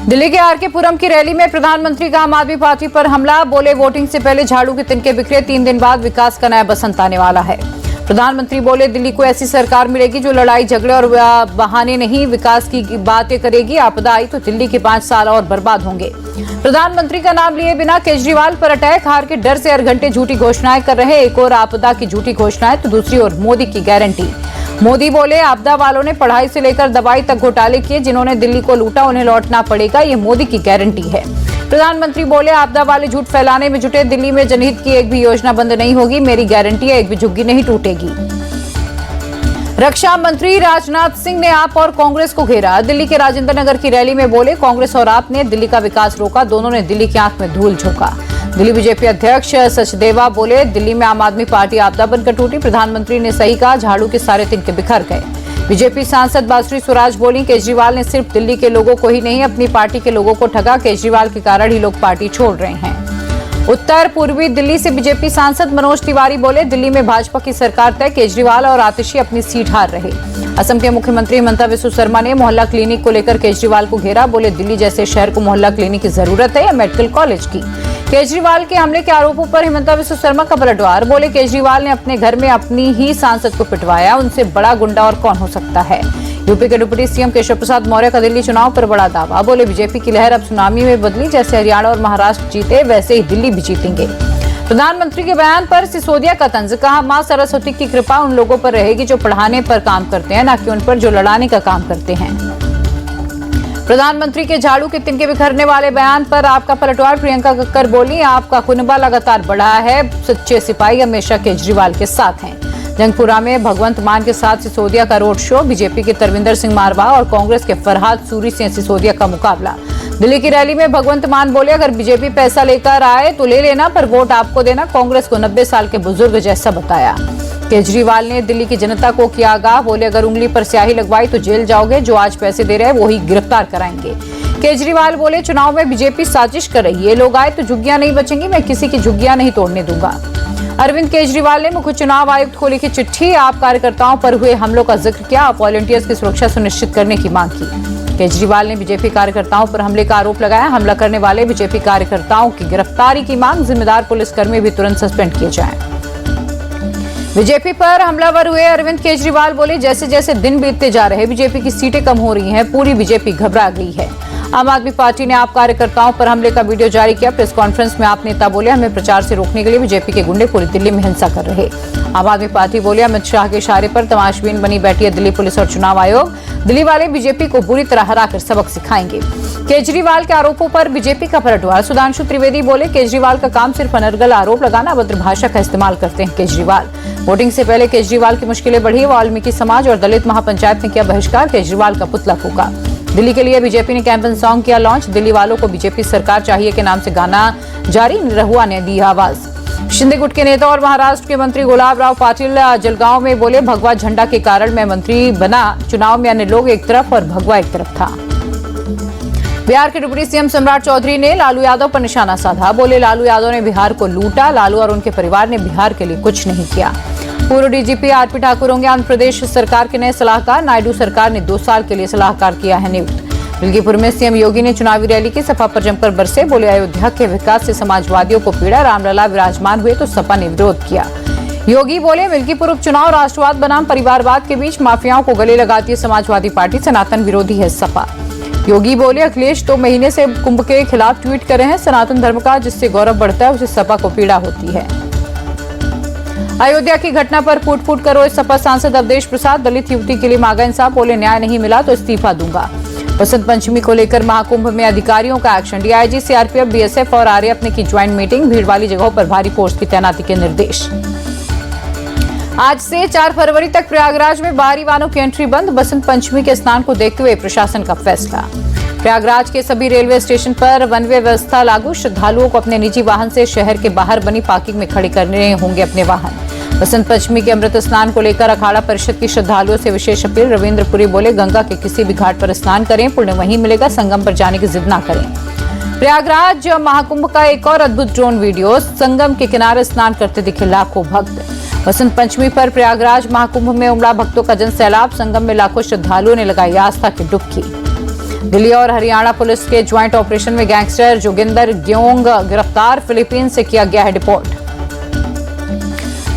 दिल्ली के आरके पुरम की रैली में प्रधानमंत्री का आम आदमी पार्टी पर हमला। बोले वोटिंग से पहले झाड़ू के तिनके बिखरे, 3 दिन बाद विकास का नया बसंत आने वाला है। प्रधानमंत्री बोले दिल्ली को ऐसी सरकार मिलेगी जो लड़ाई झगड़े और बहाने नहीं विकास की बातें करेगी। आपदा आई तो दिल्ली के 5 साल और बर्बाद होंगे। प्रधानमंत्री का नाम लिए बिना केजरीवाल पर अटैक। हार के डर से हर घंटे झूठी घोषणाएं कर रहे। एक और आपदा की झूठी घोषणाएं तो दूसरी ओर मोदी की गारंटी। मोदी बोले आपदा वालों ने पढ़ाई से लेकर दवाई तक घोटाले किए। जिन्होंने दिल्ली को लूटा उन्हें लौटना पड़ेगा, ये मोदी की गारंटी है। प्रधानमंत्री बोले आपदा वाले झूठ फैलाने में जुटे। दिल्ली में जनहित की एक भी योजना बंद नहीं होगी, मेरी गारंटी है, एक भी झुग्गी नहीं टूटेगी। रक्षा मंत्री राजनाथ सिंह ने आप और कांग्रेस को घेरा। दिल्ली के राजेंद्र नगर की रैली में बोले कांग्रेस और आप ने दिल्ली का विकास रोका, दोनों ने दिल्ली की आंख में धूल झोंका। दिल्ली बीजेपी अध्यक्ष सचदेवा बोले दिल्ली में आम आदमी पार्टी आपदा बनकर टूटी। प्रधानमंत्री ने सही कहा, झाड़ू के सारे तिनके बिखर गए। बीजेपी सांसद बांसुरी स्वराज बोली केजरीवाल ने सिर्फ दिल्ली के लोगों को ही नहीं अपनी पार्टी के लोगों को ठगा। केजरीवाल के कारण ही लोग पार्टी छोड़ रहे हैं। उत्तर पूर्वी दिल्ली से बीजेपी सांसद मनोज तिवारी बोले दिल्ली में भाजपा की सरकार तय, केजरीवाल और आतिशी अपनी सीट हार रहे। असम के मुख्यमंत्री हिमंता बिस्वा शर्मा ने मोहल्ला क्लिनिक को लेकर केजरीवाल को घेरा। बोले दिल्ली जैसे शहर को मोहल्ला क्लिनिक की जरूरत है या मेडिकल कॉलेज की। केजरीवाल के हमले के आरोपों पर हिमंता बिस्वा शर्मा का पलटवार। बोले केजरीवाल ने अपने घर में अपनी ही सांसद को पिटवाया, उनसे बड़ा गुंडा और कौन हो सकता है। यूपी के डिप्टी सीएम केशव प्रसाद मौर्य का दिल्ली चुनाव पर बड़ा दावा। बोले बीजेपी की लहर अब सुनामी में बदली, जैसे हरियाणा और महाराष्ट्र जीते वैसे ही दिल्ली भी जीतेंगे। प्रधानमंत्री के बयान पर सिसोदिया का तंज। कहा मां सरस्वती की कृपा उन लोगों पर रहेगी जो पढ़ाने पर काम करते हैं, न कि उन पर जो लड़ाने का काम करते हैं। प्रधानमंत्री के झाड़ू के तिनके बिखरने वाले बयान पर आपका पलटवार। प्रियंका कक्कर बोली आपका कुनबा लगातार बढ़ा है, सच्चे सिपाही हमेशा केजरीवाल के साथ हैं। जंगपुरा में भगवंत मान के साथ सिसोदिया का रोड शो। बीजेपी के तरविंदर सिंह मारवा और कांग्रेस के फरहाद सूरी से सिसोदिया का मुकाबला। दिल्ली की रैली में भगवंत मान बोले अगर बीजेपी पैसा लेकर आए तो ले लेना, पर वोट आपको देना। कांग्रेस को 90 साल के बुजुर्ग जैसा बताया। केजरीवाल ने दिल्ली की जनता को किया आगाह। बोले अगर उंगली पर स्याही लगवाई तो जेल जाओगे, जो आज पैसे दे रहे हैं वही गिरफ्तार कराएंगे। केजरीवाल बोले चुनाव में बीजेपी साजिश कर रही है, लोग आए तो झुग्गियां नहीं बचेंगी, मैं किसी की झुग्गियां नहीं तोड़ने दूंगा। अरविंद केजरीवाल ने मुख्य चुनाव आयुक्त को लिखी चिट्ठी। आप कार्यकर्ताओं पर हुए हमलों का जिक्र किया, वॉलंटियर्स की सुरक्षा सुनिश्चित करने की मांग की। केजरीवाल ने बीजेपी कार्यकर्ताओं पर हमले का आरोप लगाया। हमला करने वाले बीजेपी कार्यकर्ताओं की गिरफ्तारी की मांग। जिम्मेदार पुलिसकर्मी भी तुरंत सस्पेंड किए जाएं। बीजेपी पर हमलावर हुए अरविंद केजरीवाल बोले जैसे जैसे दिन बीतते जा रहे बीजेपी की सीटें कम हो रही हैं, पूरी बीजेपी घबरा गई है। आम आदमी पार्टी ने आप कार्यकर्ताओं पर हमले का वीडियो जारी किया। प्रेस कॉन्फ्रेंस में आप नेता बोले हमें प्रचार से रोकने के लिए बीजेपी के गुंडे पूरी दिल्ली में हिंसा कर रहे। आम आदमी पार्टी बोले अमित शाह के इशारे पर तमाशबीन बनी बैठी है दिल्ली पुलिस और चुनाव आयोग। दिल्ली वाले बीजेपी को बुरी तरह हराकर सबक सिखाएंगे। केजरीवाल के आरोपों पर बीजेपी का पलटवार। सुधांशु त्रिवेदी बोले केजरीवाल का काम सिर्फ अनर्गल आरोप लगाना, अभद्र भाषा का इस्तेमाल करते हैं केजरीवाल। वोटिंग से पहले केजरीवाल की मुश्किलें बढ़ी। वाल्मीकि समाज और दलित महापंचायत ने किया बहिष्कार। केजरीवाल का पुतला फूका। दिल्ली के लिए बीजेपी ने कैंपेन सॉन्ग किया लॉन्च। दिल्ली वालों को बीजेपी सरकार चाहिए के नाम से गाना जारी। निरहुआ ने दी आवाज। शिंदे गुट के नेता और महाराष्ट्र के मंत्री गुलाब राव पाटिल जलगांव में बोले भगवा झंडा के कारण मैं मंत्री बना, चुनाव में अन्य लोग एक तरफ और भगवा एक तरफ था। बिहार के डिप्टी सीएम सम्राट चौधरी ने लालू यादव पर निशाना साधा। बोले लालू यादव ने बिहार को लूटा, लालू और उनके परिवार ने बिहार के लिए कुछ नहीं किया। पूर्व डीजीपी आरपी ठाकुर होंगे आंध्र प्रदेश सरकार के नए सलाहकार। नायडू सरकार ने 2 साल के लिए सलाहकार किया है नियुक्त। मिल्कीपुर में सीएम योगी ने चुनावी रैली की। सपा पर जमकर बरसे। बोले अयोध्या के विकास से समाजवादियों को पीड़ा, रामलला विराजमान हुए तो सपा ने विरोध किया। योगी बोले मिल्कीपुर उपचुनाव राष्ट्रवाद बनाम परिवारवाद के बीच माफियाओं को गले लगाती है समाजवादी पार्टी, सनातन विरोधी है सपा। योगी बोले अखिलेश 2 महीने से कुंभ के खिलाफ ट्वीट कर रहे हैं। सनातन धर्म का जिससे गौरव बढ़ता है उसे सपा को पीड़ा होती है। अयोध्या की घटना पर फूट फूट कर रोए सपा सांसद अवधेश प्रसाद। दलित युवती के लिए मांगा इंसाफ। बोले न्याय नहीं मिला तो इस्तीफा दूंगा। बसंत पंचमी को लेकर महाकुंभ में अधिकारियों का एक्शन। डीआईजी, सीआरपीएफ, बीएसएफ और आरएएफ ने की ज्वाइंट मीटिंग। भीड़ वाली जगहों पर भारी फोर्स की तैनाती के निर्देश। आज से 4 फरवरी तक प्रयागराज में बाहरी वाहनों की एंट्री बंद। बसंत पंचमी के स्नान को देखते हुए प्रशासन का फैसला। प्रयागराज के सभी रेलवे स्टेशन पर वन वे व्यवस्था लागू। श्रद्धालुओं को अपने निजी वाहन से शहर के बाहर बनी पार्किंग में खड़े करने होंगे अपने वाहन। बसंत पंचमी के अमृत स्नान को लेकर अखाड़ा परिषद की श्रद्धालुओं से विशेष अपील। रविंद्रपुरी बोले गंगा के किसी भी घाट पर स्नान करें, पुण्य वहीं मिलेगा, संगम पर जाने की जिद ना करें। प्रयागराज महाकुंभ का एक और अद्भुत ड्रोन वीडियो। संगम के किनारे स्नान करते दिखे लाखों भक्त। बसंत पंचमी पर प्रयागराज महाकुंभ में उमड़ा भक्तों का जन सैलाब। संगम में लाखों श्रद्धालुओं ने लगाई आस्था की डुबकी। दिल्ली और हरियाणा पुलिस के ज्वाइंट ऑपरेशन में गैंगस्टर जोगिंदर ग्योंग गिरफ्तार, फिलीपींस से किया गया है डिपोर्ट।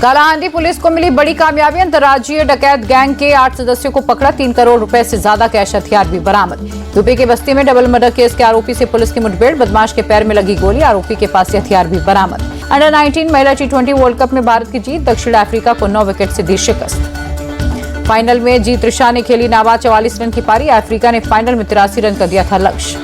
कालाहांडी पुलिस को मिली बड़ी कामयाबी, अंतर्राज्यीय डकैत गैंग के 8 सदस्यों को पकड़ा, 3 करोड़ रुपए से ज्यादा कैश हथियार भी बरामद। यूपी के बस्ती में डबल मर्डर केस के आरोपी से पुलिस की मुठभेड़, बदमाश के पैर में लगी गोली, आरोपी के पास से हथियार भी बरामद। अंडर 19 महिला T20 वर्ल्ड कप में भारत की जीत, दक्षिण अफ्रीका को 9 विकेट से दी शिकस्त। फाइनल में जी त्रिशा ने खेली नाबाद 44 रन की पारी, अफ्रीका ने फाइनल में 83 रन का दिया था लक्ष्य।